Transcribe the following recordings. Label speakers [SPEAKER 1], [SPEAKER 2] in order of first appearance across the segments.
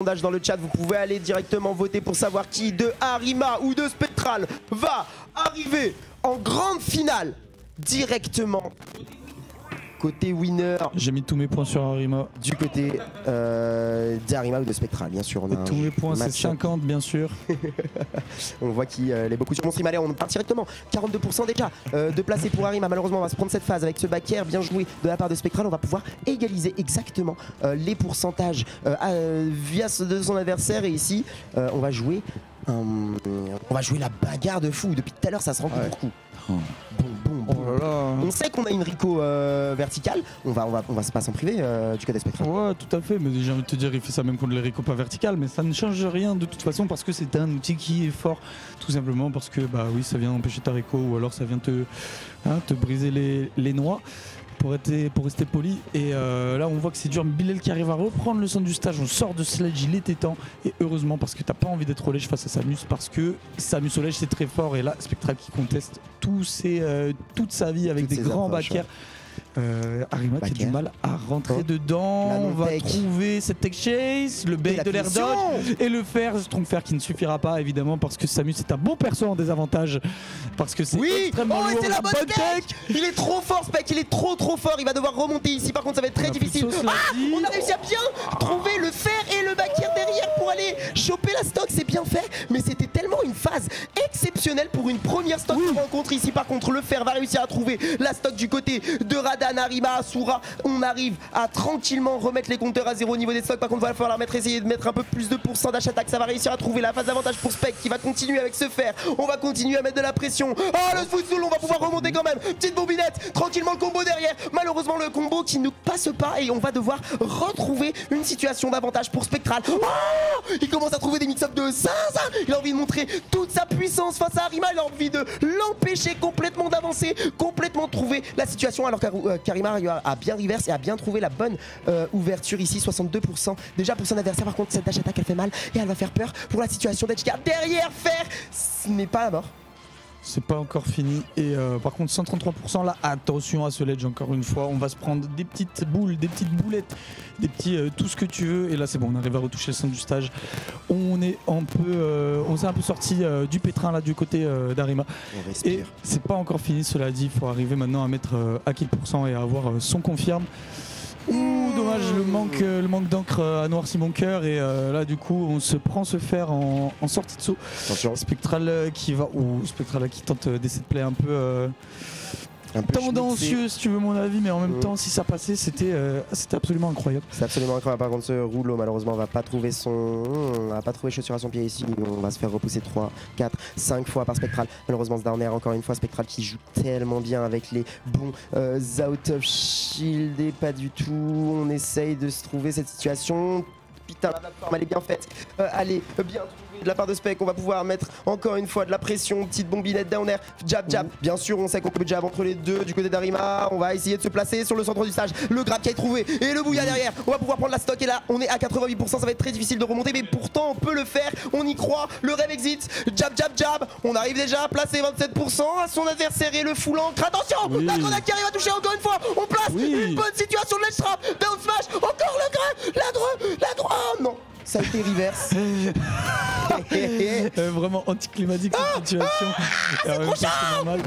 [SPEAKER 1] sondage dans le chat, vous pouvez aller directement voter pour savoir qui de Arima ou de Spectral va arriver en grande finale directement. Côté winner.
[SPEAKER 2] J'ai mis tous mes points sur Arima.
[SPEAKER 1] Du côté d'Arima ou de Spectral, bien sûr. On a
[SPEAKER 2] tous mes points, c'est 50, bien sûr.
[SPEAKER 1] On voit qu'il est beaucoup sur mon stream. Allez, on part directement. 42% déjà de placés pour Arima. Malheureusement, on va se prendre cette phase avec ce back air bien joué de la part de Spectral. On va pouvoir égaliser exactement les pourcentages via de son adversaire. Et ici, on va jouer la bagarre de fou. Depuis tout à l'heure, ça se rend beaucoup. On sait qu'on a une Rico verticale, on va pas s'en priver du côté Spectral.
[SPEAKER 2] Ouais, tout à fait, mais j'ai envie de te dire, il fait ça même contre les Rico pas verticales, mais ça ne change rien de toute façon parce que c'est un outil qui est fort, tout simplement parce que bah oui, ça vient empêcher ta Rico ou alors ça vient te briser les noix. Pour rester poli, et là on voit que c'est dur. Bilal qui arrive à reprendre le centre du stage, on sort de Sledge, il était temps, et heureusement parce que t'as pas envie d'être au ledge face à Samus, parce que Samus au ledge c'est très fort, et là Spectral qui conteste toute sa vie avec des grands back air. Arima qui a du mal à rentrer dedans. On va trouver cette tech chase, le bait de l'air dodge et le fer, trompe fer qui ne suffira pas évidemment parce que Samus est un bon perso en désavantage. Parce que c'est extrêmement lourd.
[SPEAKER 1] C'est la bonne tech. Il est trop fort Spec, il est trop fort. Il va devoir remonter ici, par contre ça va être très difficile. On a réussi à bien trouver le fer et le back air derrière pour aller choper la stock, c'est bien fait. Mais c'était tellement une phase exceptionnelle pour une première stock qu'on rencontre ici. Par contre le fer va réussir à trouver la stock du côté de Radan. Arima, Asura, on arrive à tranquillement remettre les compteurs à zéro au niveau des stocks. Par contre, il va falloir essayer de mettre un peu plus de pourcentage d'attaque. Ça va réussir à trouver la phase d'avantage pour Spec qui va continuer avec ce fer. On va continuer à mettre de la pression. Oh, le footstool, on va pouvoir remonter quand même. Petite bobinette, tranquillement le combo derrière. Malheureusement, le combo qui ne passe pas et on va devoir retrouver une situation d'avantage pour Spectral. Oh, il commence à trouver des mix-ups de ça. Il a envie de montrer toute sa puissance face à Arima. Il a envie de l'empêcher complètement d'avancer, complètement trouver la situation alors qu'Arima a bien reverse et a bien trouvé la bonne ouverture ici, 62% déjà pour son adversaire. Par contre cette dash attaque elle fait mal et elle va faire peur pour la situation d'Edgeguard derrière fer. Ce n'est pas la mort.
[SPEAKER 2] C'est pas encore fini et par contre 133% là, attention à ce ledge encore une fois, on va se prendre des petites boules, des petites boulettes, des petits tout ce que tu veux, et là c'est bon, on arrive à retoucher le centre du stage. On s'est un peu sorti du pétrin là du côté d'Arima. Et c'est pas encore fini, cela dit, il faut arriver maintenant à mettre à kill % et à avoir son confirme. Ouh, dommage, le manque d'encre a noirci mon cœur, et là du coup on se prend ce fer en sortie de saut. Attention. Spectral qui tente d'essayer de play un peu tendancieux si tu veux mon avis, mais en même temps si ça passait c'était absolument incroyable.
[SPEAKER 1] C'est absolument incroyable. Par contre ce rouleau malheureusement va pas trouver chaussure à son pied ici. On va se faire repousser 3, 4, 5 fois par Spectral. Malheureusement ce dernier encore une fois, Spectral qui joue tellement bien avec les bons out of shield et pas du tout. On essaye de se trouver cette situation. Putain, la plateforme elle est bien faite, elle est bien trouvée de la part de Spec. On va pouvoir mettre encore une fois de la pression, petite bombinette down air, jab jab. Bien sûr on sait qu'on peut jab entre les deux du côté d'Arima. On va essayer de se placer sur le centre du stage, le grab qui est trouvé et le bouilla derrière. On va pouvoir prendre la stock et là on est à 88%, ça va être très difficile de remonter mais pourtant on peut le faire, on y croit. Le rêve exit, jab jab jab. On arrive déjà à placer 27% à son adversaire et le full encre. Attention, la grenade qui arrive à toucher encore une fois. On place une bonne situation de ledge trap, down smash, encore le grab, la droite. Oh non, ça a été reverse.
[SPEAKER 2] Vraiment anticlimatique cette situation. C'est normal.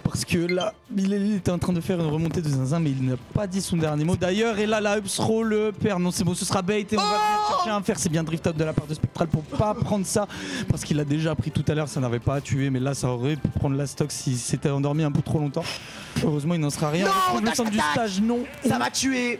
[SPEAKER 2] Parce que là, il était en train de faire une remontée de zinzin, mais il n'a pas dit son dernier mot d'ailleurs. Et là, la ups roll le perd. Non, c'est bon, ce sera bait et on va venir chercher un fer. C'est bien drift out de la part de Spectral pour pas prendre ça. Parce qu'il a déjà pris tout à l'heure, ça n'avait pas à tuer. Mais là, ça aurait pu prendre la stock s'il s'était endormi un peu trop longtemps. Heureusement, il n'en sera rien.
[SPEAKER 1] Non,
[SPEAKER 2] le centre du stage, non.
[SPEAKER 1] Ça va tuer.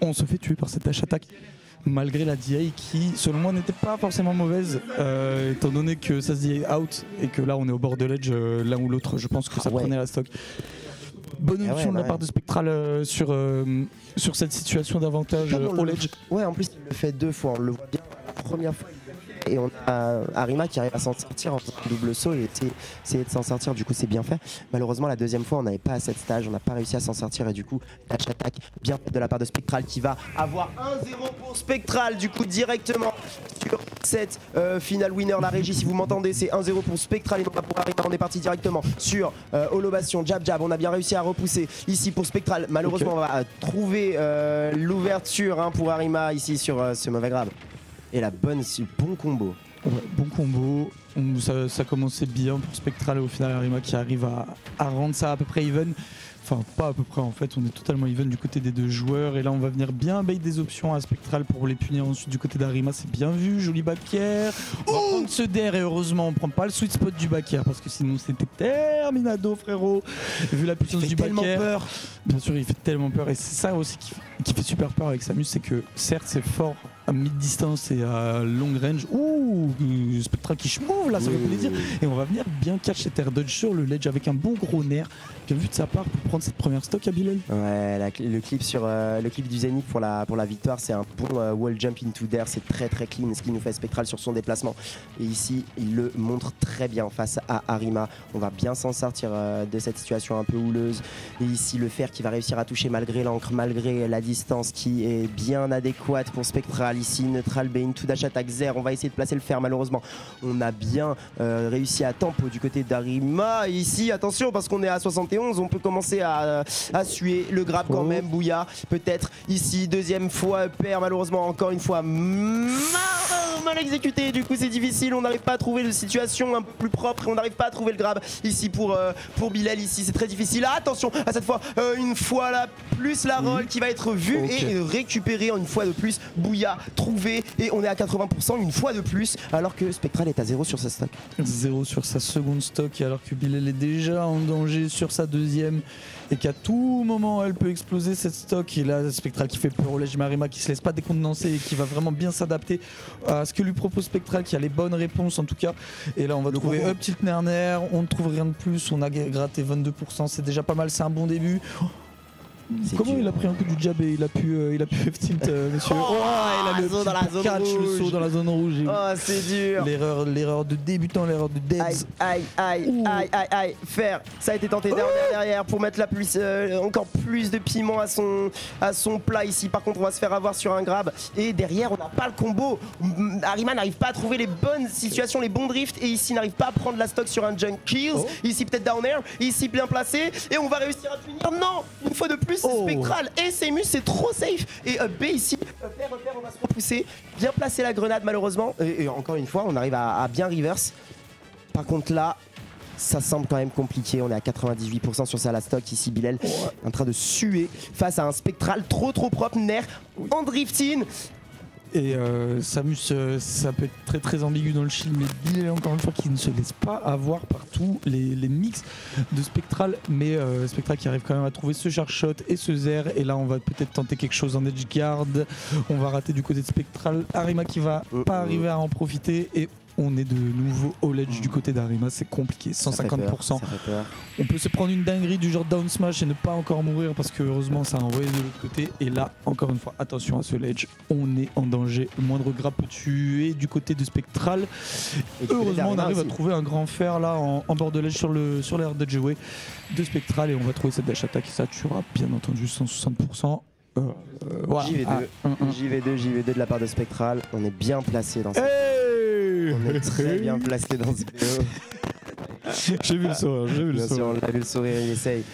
[SPEAKER 2] On se fait tuer par cette dash attaque. Malgré la DI qui, selon moi, n'était pas forcément mauvaise, étant donné que ça se dit out et que là on est au bord de l'edge l'un ou l'autre, je pense que ça prenait la stock. Bonne option de la part de Spectral sur cette situation d'avantage au ledge.
[SPEAKER 1] Ouais, en plus il le fait 2 fois, on le voit bien la première fois. Et on a Arima qui arrive à s'en sortir en faisant un double saut et essayer de s'en sortir, du coup c'est bien fait. Malheureusement la deuxième fois on n'avait pas à cette stage, on n'a pas réussi à s'en sortir et du coup dash attaque bien faite de la part de Spectral qui va avoir 1-0 pour Spectral du coup directement sur cette finale winner. La régie si vous m'entendez c'est 1-0 pour Spectral et non pas pour Arima. On est parti directement sur Holobation, jab jab, on a bien réussi à repousser ici pour Spectral. Malheureusement on va trouver l'ouverture pour Arima ici sur ce mauvais grab. et la bon combo.
[SPEAKER 2] Ouais, bon combo, ça commençait bien pour Spectral et au final Arima qui arrive à rendre ça à peu près even. Enfin pas à peu près en fait, on est totalement even du côté des deux joueurs et là on va venir bien bait des options à Spectral pour les punir ensuite du côté d'Arima, c'est bien vu, joli back air. On va prendre ce der et heureusement on prend pas le sweet spot du back air parce que sinon c'était terminado frérot. Vu la puissance du back air, bien sûr il fait tellement peur et c'est ça aussi qui fait super peur avec Samus, c'est que certes c'est fort à mid-distance et à long range. Ouh, Spectral qui schmouve là, ça fait plaisir. Et on va venir bien catch cet air dodge sur le ledge avec un bon gros nerf. Bien vu de sa part pour prendre cette première stock à Bilal.
[SPEAKER 1] Ouais, le clip du Zénith pour la victoire, c'est un bon wall jump into there, c'est très clean ce qu'il nous fait Spectral sur son déplacement. Et ici, il le montre très bien face à Arima. On va bien s'en sortir de cette situation un peu houleuse. Et ici, le fer qui va réussir à toucher malgré l'encre, malgré la distance qui est bien adéquate pour Spectral. Ici, neutral B, into dash attack Zer. On va essayer de placer le fer malheureusement. On a bien réussi à tempo du côté d'Arima. Ici, attention parce qu'on est à 71, on peut commencer à suer le grab quand même. Bouya, peut-être ici, deuxième fois pair malheureusement, encore une fois mal exécuté. Du coup, c'est difficile. On n'arrive pas à trouver une situation un peu plus propre et on n'arrive pas à trouver le grab ici pour Bilal. Ici, c'est très difficile. Ah, attention à cette fois, une fois là, plus la roll qui va être vue et récupérée une fois de plus. Bouya trouvé et on est à 80% une fois de plus alors que Spectral est à 0 sur sa stock.
[SPEAKER 2] 0 sur sa seconde stock et alors que Bilal est déjà en danger sur sa deuxième et qu'à tout moment elle peut exploser cette stock. Et là Spectral qui fait peur au ledge, Arima qui se laisse pas décontenancer et qui va vraiment bien s'adapter à ce que lui propose Spectral, qui a les bonnes réponses en tout cas. Et là on va trouver up tilt nerner, on ne trouve rien de plus, on a gratté 22%, c'est déjà pas mal, c'est un bon début. Comment il a pris un coup du jab et il a pu F-tilt, monsieur.
[SPEAKER 1] Il a le saut dans la zone rouge.
[SPEAKER 2] Le saut dans la zone rouge.
[SPEAKER 1] Oh, c'est dur.
[SPEAKER 2] L'erreur de débutant, l'erreur de Debs.
[SPEAKER 1] Aïe. Faire. Ça a été tenté derrière pour mettre encore plus de piment à son plat ici. Par contre, on va se faire avoir sur un grab. Et derrière, on n'a pas le combo. Arima n'arrive pas à trouver les bonnes situations, les bons drifts. Et ici, n'arrive pas à prendre la stock sur un junk kills. Ici, peut-être down air. Ici, bien placé. Et on va réussir à punir. Non, une fois de plus. Spectral et Samus, c'est trop safe. Et B ici, repère, on va se repousser. Bien placer la grenade malheureusement. Et encore une fois, on arrive à bien reverse. Par contre là, ça semble quand même compliqué. On est à 98% sur sa last stock ici. Bilal en train de suer face à un Spectral trop propre, nerf en drifting.
[SPEAKER 2] Et Samus, ça peut être très ambigu dans le shield, mais Bilal encore une fois qui ne se laisse pas avoir partout les mix de Spectral, mais Spectral qui arrive quand même à trouver ce charge shot et ce Zer. Et là on va peut-être tenter quelque chose en edge guard, on va rater du côté de Spectral, Arima qui va pas arriver à en profiter et on est de nouveau au ledge du côté d'Arima, c'est compliqué, 150%. On peut se prendre une dinguerie du genre down smash et ne pas encore mourir parce que heureusement ça a envoyé de l'autre côté. Et là, encore une fois, attention à ce ledge, on est en danger. Le moindre grab peut tuer du côté de Spectral. Heureusement, on arrive à trouver un grand fer là en bord de ledge sur l'air de jouer de Spectral et on va trouver cette dash attack et ça tuera bien entendu 160%.
[SPEAKER 1] JV2 de la part de Spectral, on est bien placé dans cette... On est très bien placé dans ce vidéo.
[SPEAKER 2] J'ai vu le sourire,
[SPEAKER 1] On a vu le sourire, il essaye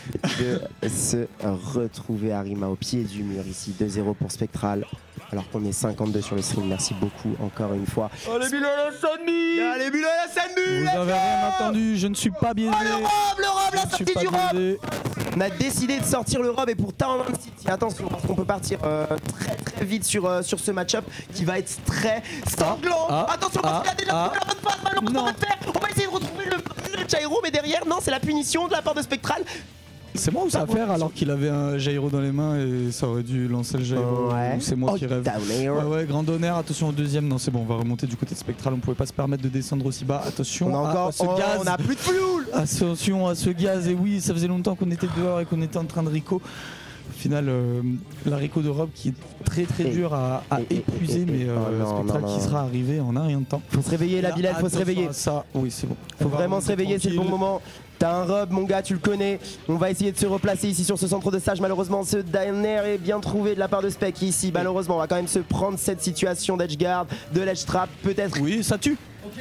[SPEAKER 1] de se retrouver. Arima au pied du mur ici, 2-0 pour Spectral. Alors qu'on est 52 sur le stream, merci beaucoup encore une fois.
[SPEAKER 2] Allez Bilal Hassanmi. Vous avez rien entendu, je ne suis pas biaisé.
[SPEAKER 1] Le robe, la sortie du robe. On a décidé de sortir le robe et pour Town City, attention parce qu'on peut partir très vite sur ce match-up qui va être très sanglant. Attention parce qu'il a déjà pris la bonne phase, malheureusement on va essayer de retrouver le gyro, mais derrière non, c'est la punition de la part de Spectral.
[SPEAKER 2] C'est moi ou ça à faire alors qu'il avait un gyro dans les mains et ça aurait dû lancer le gyro. C'est moi qui rêve. Grand honneur, attention au deuxième. Non c'est bon, on va remonter du côté de Spectral, on pouvait pas se permettre de descendre aussi bas. Attention à ce gaz.
[SPEAKER 1] On a plus de fuel.
[SPEAKER 2] Attention à ce gaz, et oui ça faisait longtemps qu'on était dehors et qu'on était en train de Rico. Au final, la Rico de Rob qui est très dur à épuiser, mais Spectral qui sera arrivé en un rien de temps.
[SPEAKER 1] Faut se réveiller la Bilal, faut se réveiller.
[SPEAKER 2] Ça, oui c'est bon.
[SPEAKER 1] Faut vraiment se réveiller, c'est le bon moment. T'as un Rob mon gars, tu le connais. On va essayer de se replacer ici sur ce centre de stage. Malheureusement ce diner est bien trouvé de la part de Spec ici. Malheureusement on va quand même se prendre cette situation d'edge guard, de l'edge trap peut-être.
[SPEAKER 2] Oui ça tue.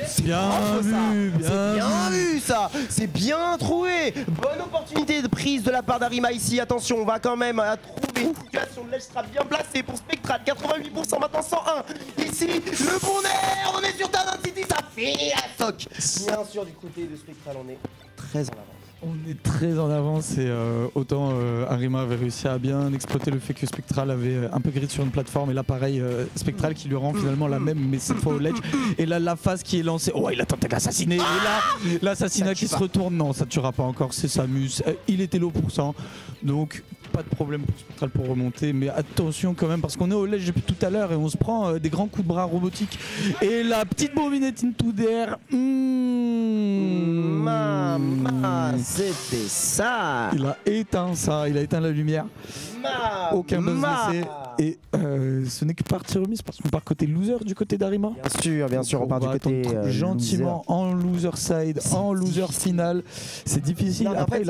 [SPEAKER 1] C'est
[SPEAKER 2] Bien
[SPEAKER 1] propre,
[SPEAKER 2] vu,
[SPEAKER 1] ça.
[SPEAKER 2] bien
[SPEAKER 1] C'est bien
[SPEAKER 2] vu.
[SPEAKER 1] vu ça. C'est bien trouvé. Bonne opportunité de prise de la part d'Arima ici. Attention, on va quand même trouver une situation de l'extra bien placée pour Spectral. 88% maintenant 101. Ici, le bon air. On est sur Talon City. Ça fait la soc. Bien sûr, du côté de Spectral, on est très en avance.
[SPEAKER 2] On est très en avance et autant Arima avait réussi à bien exploiter le fait que Spectral avait un peu grid sur une plateforme et là pareil Spectral qui lui rend finalement la même mais cette fois au ledge et là la phase qui est lancée, oh il a tenté d'assassiner et là l'assassinat qui se retourne, non ça tuera pas encore, c'est Samus, il était low pour 100 donc pas de problème pour Spectral pour remonter mais attention quand même parce qu'on est au ledge depuis tout à l'heure et on se prend des grands coups de bras robotiques et la petite bombinette into the air.
[SPEAKER 1] C'était ça.
[SPEAKER 2] Il a éteint ça, il a éteint la lumière. Aucun buzz laissé. Et ce n'est que partie remise parce qu'on part côté loser du côté d'Arima.
[SPEAKER 1] Bien sûr, on part du côté
[SPEAKER 2] gentiment
[SPEAKER 1] loser.
[SPEAKER 2] en loser side, en loser final. C'est difficile.
[SPEAKER 1] Non,
[SPEAKER 2] Après,